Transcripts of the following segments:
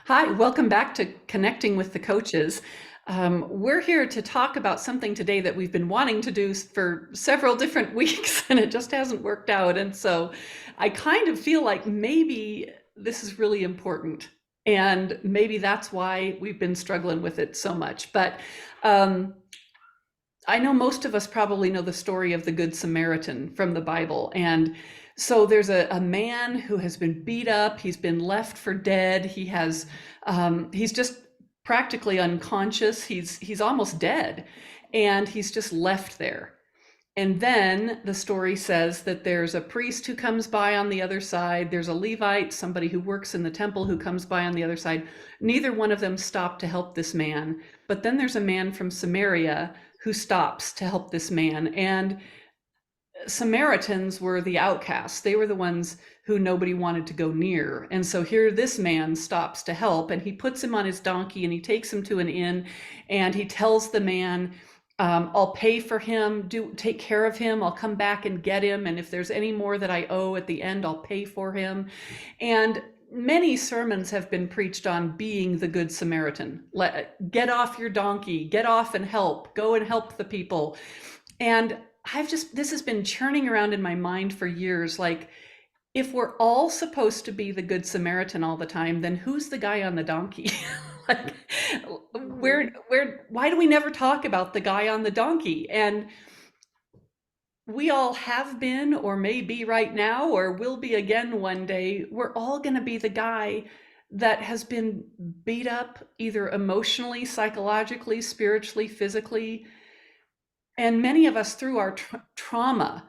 Hi, welcome back to Connecting with the Coaches. We're here to talk about something today that we've been wanting to do for several different weeks and it just hasn't worked out. And so I kind of feel like maybe this is really important. And maybe that's why we've been struggling with it so much. But um, I know most of us probably know the story of the Good Samaritan from the Bible. And so there's a man who has been beat up, he's been left for dead, he's just practically unconscious, he's almost dead, and he's just left there. And then the story says that there's a priest who comes by on the other side. There's a Levite, somebody who works in the temple, who comes by on the other side. Neither one of them stop to help this man. But then there's a man from Samaria who stops to help this man. And Samaritans were the outcasts. They were the ones who nobody wanted to go near. And so here this man stops to help, and he puts him on his donkey and he takes him to an inn, and he tells the man, I'll pay for him, take care of him, I'll come back and get him, and if there's any more that I owe at the end, I'll pay for him. And many sermons have been preached on being the Good Samaritan. Get off your donkey, get off and help, go and help the people. And this has been churning around in my mind for years. Like, if we're all supposed to be the Good Samaritan all the time, then who's the guy on the donkey? Like, why do we never talk about the guy on the donkey? And we all have been, or may be right now, or will be again one day. We're all going to be the guy that has been beat up, either emotionally, psychologically, spiritually, physically. And many of us, through our trauma,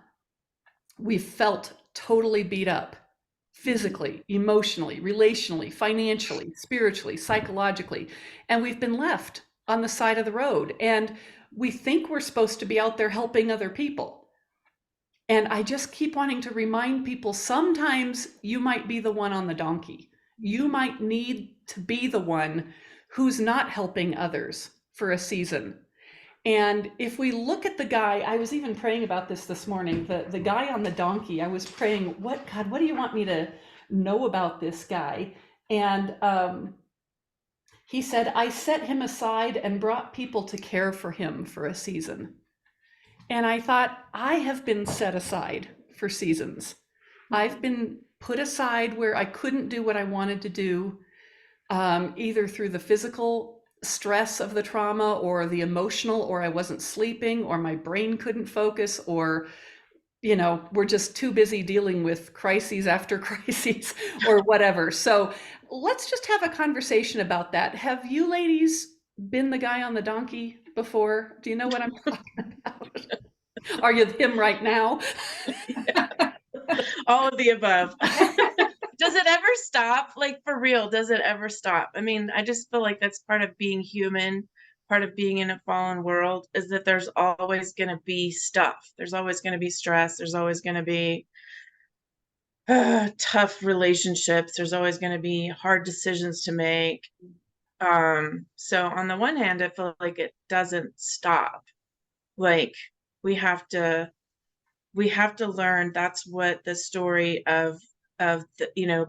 we've felt totally beat up physically, emotionally, relationally, financially, spiritually, psychologically. And we've been left on the side of the road. And we think we're supposed to be out there helping other people. And I just keep wanting to remind people, sometimes you might be the one on the donkey. You might need to be the one who's not helping others for a season. And if we look at the guy, I was even praying about this morning, the guy on the donkey, I was praying, God, what do you want me to know about this guy? And he said, I set him aside and brought people to care for him for a season. And I thought, I have been set aside for seasons. I've been put aside where I couldn't do what I wanted to do, either through the physical stress of the trauma or the emotional, or I wasn't sleeping, or my brain couldn't focus, or we're just too busy dealing with crises after crises or whatever. So let's just have a conversation about that. Have you ladies been the guy on the donkey before? Do you know what I'm talking about? Are you him right now? All of the above. Does it ever stop? Like, for real, does it ever stop? I mean, I just feel like that's part of being human, part of being in a fallen world, is that there's always going to be stuff. There's always going to be stress. There's always going to be tough relationships. There's always going to be hard decisions to make. So on the one hand, I feel like it doesn't stop. Like, we have to learn. That's what the story of the,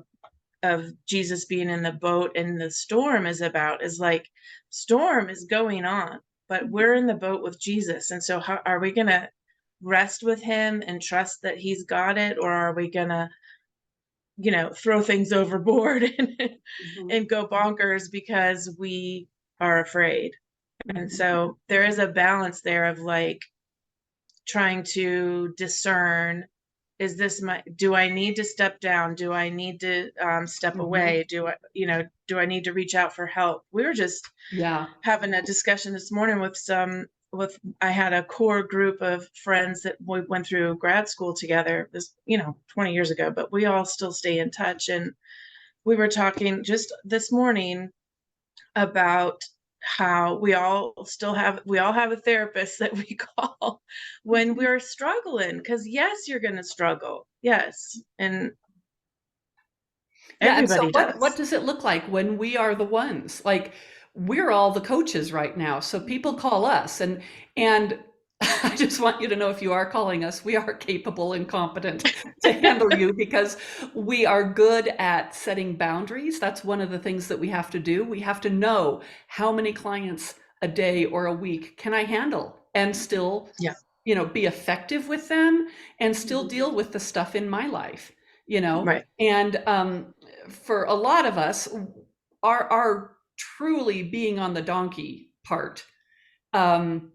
of Jesus being in the boat and the storm is about, is like, storm is going on, but we're in the boat with Jesus. And so how are we going to rest with him and trust that he's got it? Or are we going to, throw things overboard and go bonkers because we are afraid? And so there is a balance there of like trying to discern, do I need to step down? Do I need to step away? Do I need to reach out for help? We were just having a discussion this morning I had a core group of friends that we went through grad school together, 20 years ago, but we all still stay in touch. And we were talking just this morning about how we all have a therapist that we call when we're struggling, because yes, you're going to struggle. Yes. And everybody and so does. what does it look like when we are the ones? Like, we're all the coaches right now, so people call us, and I just want you to know if you are calling us, we are capable and competent to handle you because we are good at setting boundaries. That's one of the things that we have to do. We have to know how many clients a day or a week can I handle and still, Yeah. be effective with them and still Mhm. deal with the stuff in my life, you know? Right. And for a lot of us, our truly being on the donkey part, um,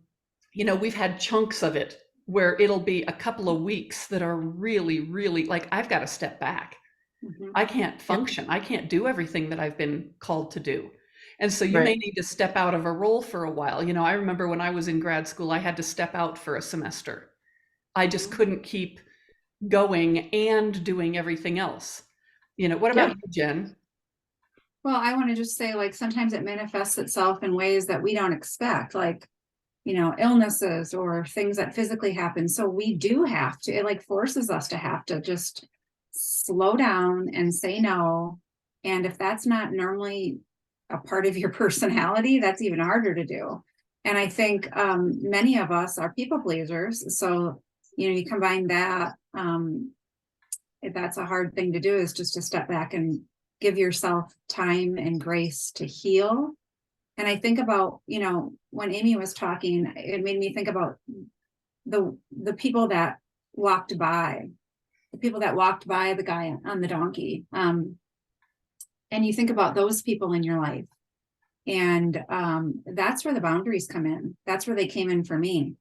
we've had chunks of it where it'll be a couple of weeks that are really, really like I've got to step back. Mhm. I can't Yep. function. I can't do everything that I've been called to do. And so you may Right. need to step out of a role for a while. I remember when I was in grad school, I had to step out for a semester. I just Mhm. couldn't keep going and doing everything else. What about Yeah. you, Jen? Well, I want to just say, like, sometimes it manifests itself in ways that we don't expect, like, illnesses or things that physically happen. So we do have to, it like forces us to have to just slow down and say no. And if that's not normally a part of your personality, that's even harder to do. And I think many of us are people pleasers. So, you combine that, if that's a hard thing to do, is just to step back and give yourself time and grace to heal. And I think about, when Amy was talking, it made me think about the people that walked by, the guy on the donkey. And you think about those people in your life. And that's where the boundaries come in. That's where they came in for me.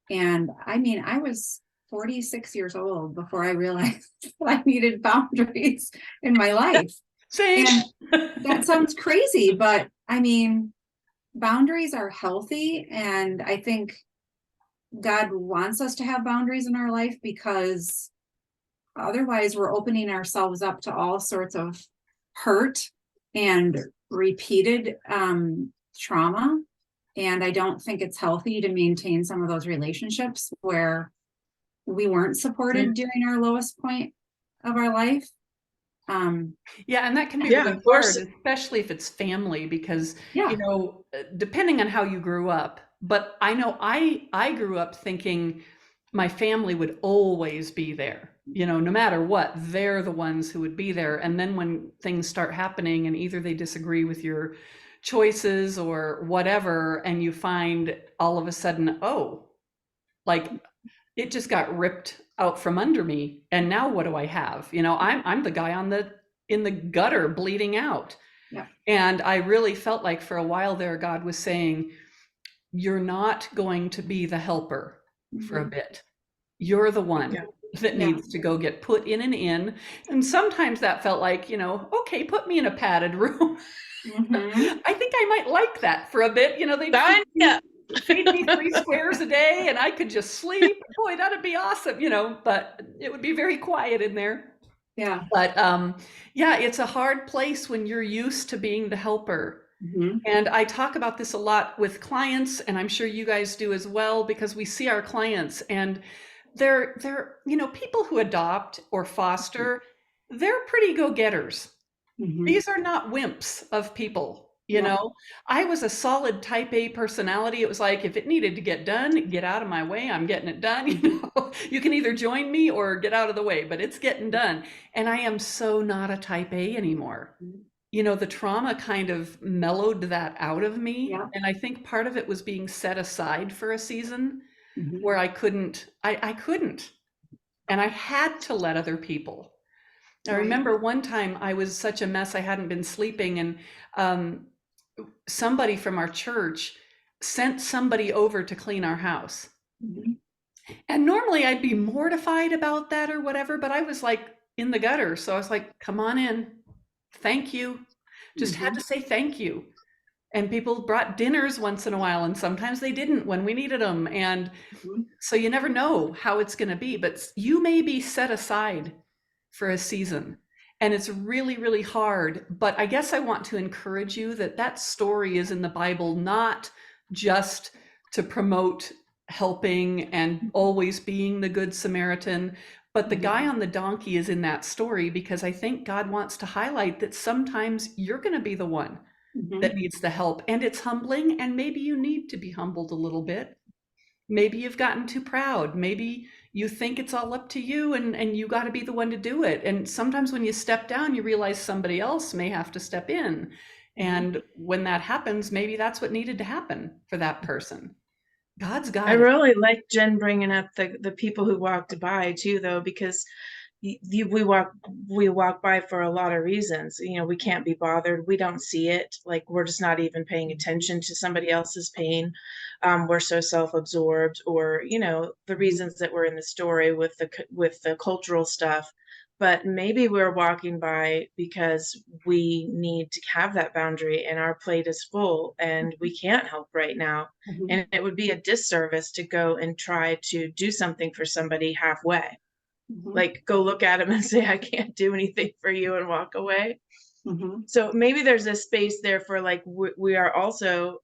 And I mean, I was 46 years old before I realized I needed boundaries in my life. Same. And that sounds crazy, but I mean, boundaries are healthy. And I think God wants us to have boundaries in our life because otherwise we're opening ourselves up to all sorts of hurt and repeated trauma. And I don't think it's healthy to maintain some of those relationships where we weren't Mm. supported during our lowest point of our life. Um, Yeah, and that can be Yeah. really Of hard, course. especially if it's family, because, yeah. depending on how you grew up, but I know I grew up thinking my family would always be there. No matter what, they're the ones who would be there. And then when things start happening and either they disagree with your choices or whatever, and you find all of a sudden, oh, like it just got ripped out from under me, and now what do I have? I'm the guy in the gutter bleeding out. Yeah. And I really felt like for a while there God was saying, you're not going to be the helper for a Mhm. bit. You're the one Yeah. that Yeah. needs to go get put in an inn. And sometimes that felt like, okay, put me in a padded room. Mhm. I think I might like that for a bit. They'd Tanya. feed me 3 squares a day and I could just sleep. Boy, that'd be awesome, but it would be very quiet in there. Yeah. But yeah, it's a hard place when you're used to being the helper. Mhm. And I talk about this a lot with clients, and I'm sure you guys do as well, because we see our clients and they're people who adopt or foster, they're pretty go-getters. Mhm. These are not wimps of people, Yeah. I was a solid type A personality. It was like, if it needed to get done, get out of my way. I'm getting it done. You can either join me or get out of the way, but it's getting done. And I am so not a type A anymore. The trauma kind of mellowed that out of me. Yeah. And I think part of it was being set aside for a season Mhm. where I couldn't. And I had to let other people. I Right. remember one time I was such a mess, I hadn't been sleeping, and um, somebody from our church sent somebody over to clean our house. Mhm. And normally I'd be mortified about that or whatever, but I was like in the gutter. So I was like, come on in. Thank you. Just had Mhm. to say thank you. And people brought dinners once in a while, and sometimes they didn't when we needed them. And Mhm. so you never know how it's going to be, but you may be set aside for a season. And it's really, really hard. But I guess I want to encourage you that that story is in the Bible, not just to promote helping and always being the Good Samaritan, but the guy on the donkey is in that story because I think God wants to highlight that sometimes you're going to be the one Mhm. that needs the help. And it's humbling, and maybe you need to be humbled a little bit. Maybe you've gotten too proud. Maybe you think it's all up to you and you got to be the one to do it. And sometimes when you step down, you realize somebody else may have to step in. And when that happens, maybe that's what needed to happen for that person. God's I got it. really like Jen bringing up the people who walked by too, though, because we walk by for a lot of reasons. You know, we can't be bothered. We don't see it. Like we're just not even paying attention to somebody else's pain. We're so self-absorbed, or you know, the reasons that we're in the story with the cultural stuff. But maybe we're walking by because we need to have that boundary, and our plate is full, and we can't help right now. Mhm. And it would be a disservice to go and try to do something for somebody halfway. Mhm. Like go look at them and say, I can't do anything for you, and walk away. Mhm. So maybe there's a space there for like, we are also,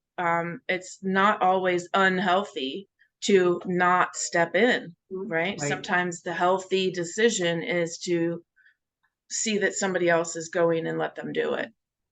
it's not always unhealthy to not step in, Mhm. right? Right. Sometimes the healthy decision is to see that somebody else is going and let them do it.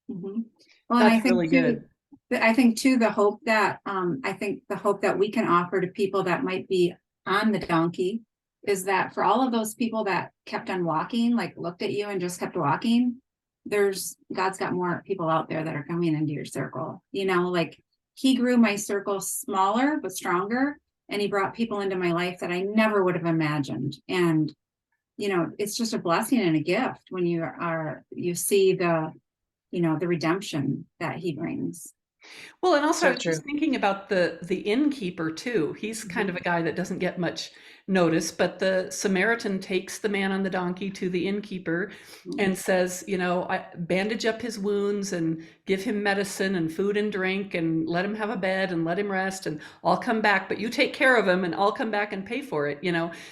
Mhm. Well, and That's really good. I think too, the hope that, I think the hope that we can offer to people that might be on the donkey is that for all of those people that kept on walking, like looked at you and just kept walking, God's got more people out there that are coming into your circle. You know, like he grew my circle smaller but stronger, and he brought people into my life that I never would have imagined. And you know, it's just a blessing and a gift when you see the redemption that he brings. Well, and also I So was true. just thinking about the innkeeper too. He's kind of Mhm. a guy that doesn't get much notice, but the Samaritan takes the man on the donkey to the innkeeper and says, bandage up his wounds and give him medicine and food and drink and let him have a bed and let him rest and I'll come back, but you take care of him and I'll come back and pay for it.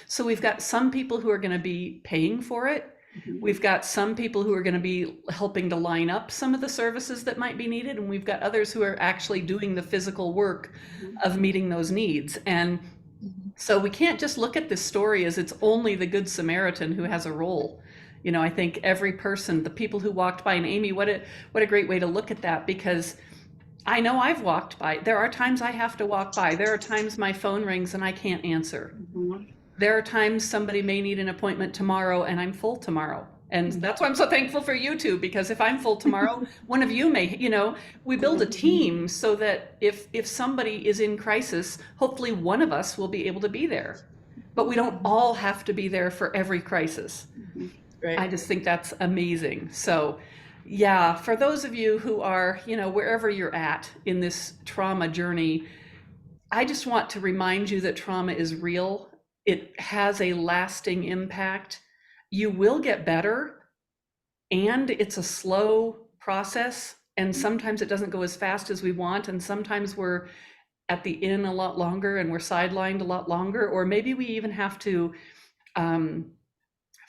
So we've got some people who are going to be paying for it. Mhm. We've got some people who are going to be helping to line up some of the services that might be needed, and we've got others who are actually doing the physical work Mhm. of meeting those needs. And so we can't just look at this story as it's only the Good Samaritan who has a role. I think every person, the people who walked by, and Amy, what a great way to look at that, because I know I've walked by. There are times I have to walk by. There are times my phone rings and I can't answer. Mhm. There are times somebody may need an appointment tomorrow and I'm full tomorrow. And Mhm. that's why I'm so thankful for you two, because if I'm full tomorrow, one of you may, we build a team so that if somebody is in crisis, hopefully one of us will be able to be there. But we don't all have to be there for every crisis. Mhm. I Right. just think that's amazing. So, yeah, for those of you who are, wherever you're at in this trauma journey, I just want to remind you that trauma is real. It has a lasting impact. You will get better, and it's a slow process. And sometimes it doesn't go as fast as we want. And sometimes we're at the inn a lot longer and we're sidelined a lot longer. Or maybe we even have to um,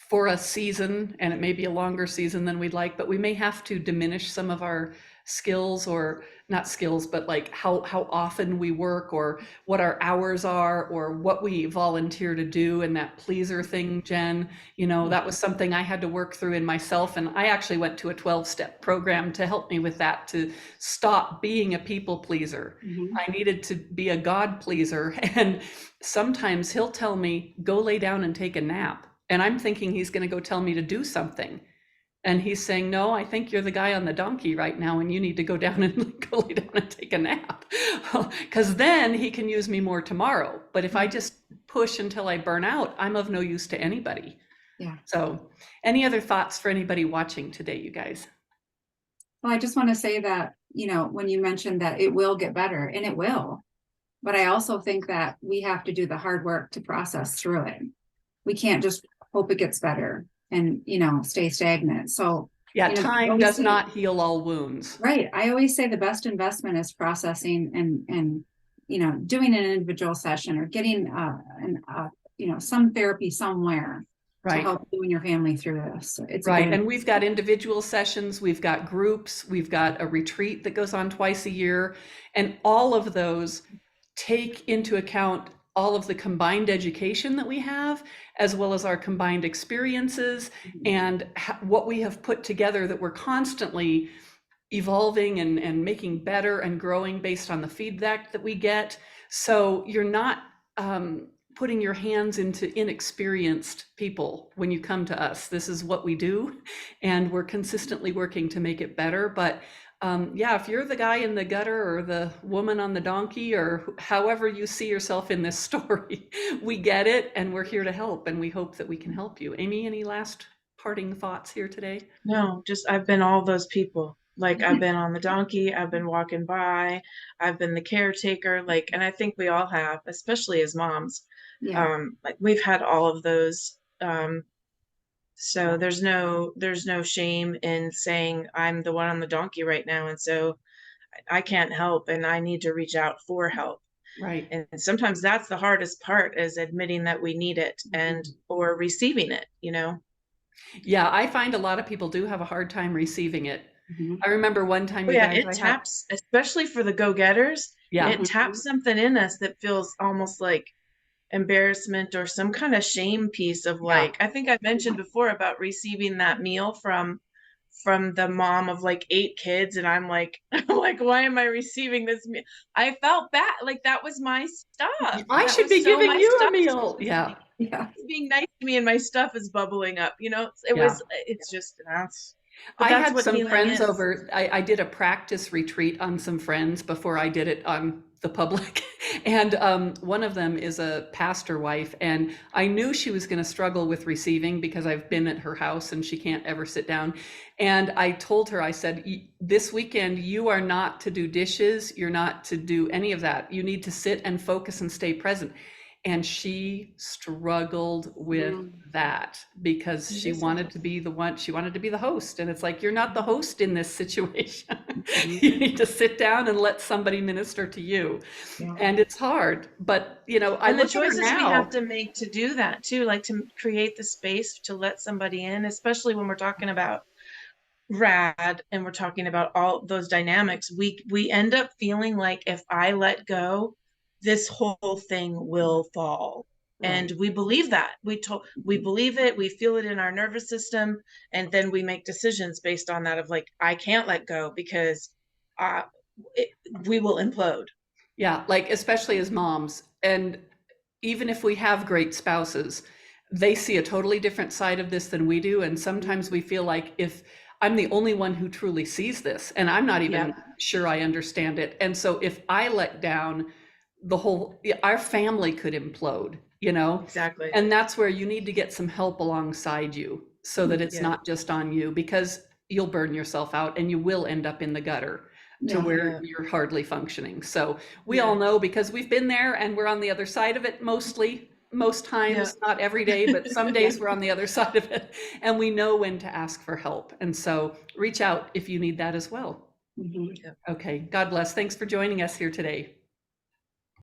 for a season, and it may be a longer season than we'd like, but we may have to diminish some of our skills, or not skills, but like how often we work, or what our hours are, or what we volunteer to do. And that pleaser thing, Jen, that was something I had to work through in myself. And I actually went to a 12-step program to help me with that, to stop being a people pleaser. Mhm. I needed to be a God pleaser. And sometimes he'll tell me, go lay down and take a nap. And I'm thinking he's going to go tell me to do something. And he's saying, no, I think you're the guy on the donkey right now, and you need to go down and go lay down and take a nap. Because then he can use me more tomorrow. But if I just push until I burn out, I'm of no use to anybody. Yeah. So, any other thoughts for anybody watching today, you guys? Well, I just want to say that, when you mentioned that it will get better, and it will, but I also think that we have to do the hard work to process through it. We can't just hope it gets better and, stay stagnant. So, Yeah, I time always does say, not heal all wounds. right. I always say the best investment is processing and doing an individual session or getting some therapy somewhere to Right. help you and your family through this. So it's a Right. good And we've got individual sessions, we've got groups, we've got a retreat that goes on twice a year. And all of those take into account all of the combined education that we have, as well as our combined experiences and what we have put together, that we're constantly evolving and making better and growing based on the feedback that we get. So you're not putting your hands into inexperienced people when you come to us. This is what we do, and we're consistently working to make it better. But yeah, if you're the guy in the gutter or the woman on the donkey or however you see yourself in this story, we get it and we're here to help, and we hope that we can help you. Amy, any last parting thoughts here today? No, just I've been all those people. Like I've been on the donkey, I've been walking by, I've been the caretaker, like, and I think we all have, especially as moms. Yeah. Like we've had all of those. So there's no shame in saying I'm the one on the donkey right now, and so I can't help and I need to reach out for help. Right. And sometimes that's the hardest part, is admitting that we need it and or receiving it, you know. Yeah, I find a lot of people do have a hard time receiving it. Mhm. I remember one time, Oh you yeah, guys, it taps, especially for the go-getters, yeah, it taps something in us that feels almost like embarrassment or some kind of shame piece of, yeah. like, I think I mentioned before about receiving that meal from the mom of like 8 kids, and I'm like, I'm like, why am I receiving this meal? I felt bad, like that was my stuff. I That should was be so giving my you a stuff. meal. Yeah. Yeah. It's being nice to me and my stuff is bubbling up, you know. It Yeah. was, it's just that's, but I that's had what some healing friends is. over. I did a practice retreat on some friends before I did it on the public. And one of them is a pastor wife. And I knew she was going to struggle with receiving because I've been at her house and she can't ever sit down. And I told her, I said, this weekend, you are not to do dishes. You're not to do any of that. You need to sit and focus and stay present. And she struggled with that because It she is wanted to interesting. be the one, she wanted to be the host. And it's like, you're not the host in this situation. Mhm. You need to sit down and let somebody minister to you. Yeah. And it's hard, but I And the look at her choices we have now. to make to do that too, like to create the space to let somebody in, especially when we're talking about rad and we're talking about all those dynamics, we end up feeling like if I let go, this whole thing will fall. Right. And we believe that. We believe it, we feel it in our nervous system, and then we make decisions based on that of like, I can't let go because uh it, we will implode. Yeah, like especially as moms. And even if we have great spouses, they see a totally different side of this than we do. And sometimes we feel like if I'm the only one who truly sees this, and I'm not Yeah, even sure I understand it. And so if I let down, our family could implode, exactly. And that's where you need to get some help alongside you so that it's Yeah. not just on you, because you'll burn yourself out and you will end up in the gutter to Yeah. where Yeah. you're hardly functioning. So we Yeah. all know, because we've been there and we're on the other side of it mostly, most Yeah. times, not every day, but some days we're on the other side of it, and we know when to ask for help. And so reach out if you need that as well. Mhm. Okay, God bless. Thanks for joining us here today.